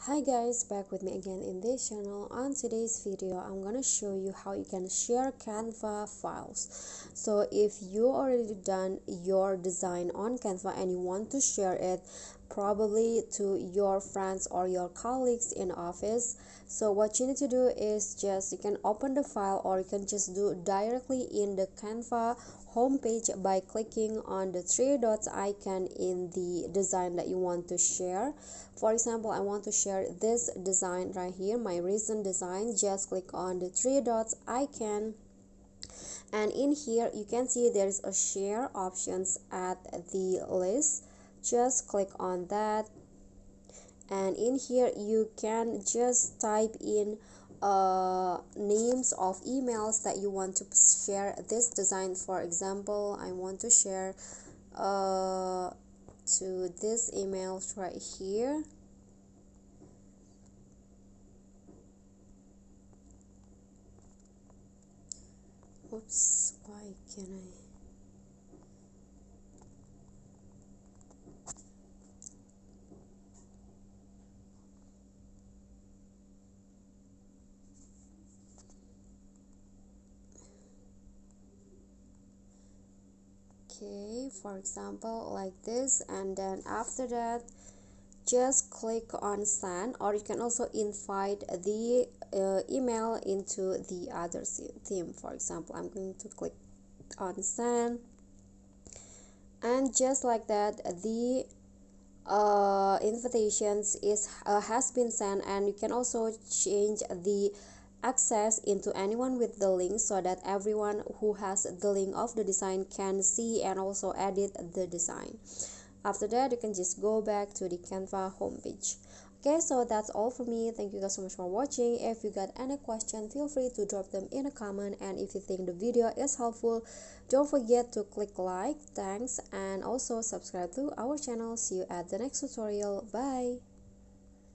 Hi guys, back with me again in this channel. On today's video I'm gonna show you how you can share Canva files. So if you already done your design on Canva and you want to share it probably to your friends or your colleagues in office, so what you need to do is just you can open the file or you can just do directly in the Canva homepage by clicking on the three dots icon in the design that you want to share. For example, I want to share this design right here, my recent design. Just click on the three dots icon, and in here you can see there's a share options at the list. Just click on that, and in here you can just type in names of emails that you want to share this design. For example, I want to share to this email right here. Oops, why can I? Okay, for example like this, and then after that just click on send, or you can also invite the email into the other theme. For example, I'm going to click on send, and just like that the invitations has been sent, and you can also change the access into anyone with the link so that everyone who has the link of the design can see and also edit the design. After that you can just go back to the Canva homepage. Okay, so that's all for me. Thank you guys so much for watching. If you got any question, feel free to drop them in a comment, and if you think the video is helpful, don't forget to click like. Thanks, and also subscribe to our channel. See you at the next tutorial. Bye.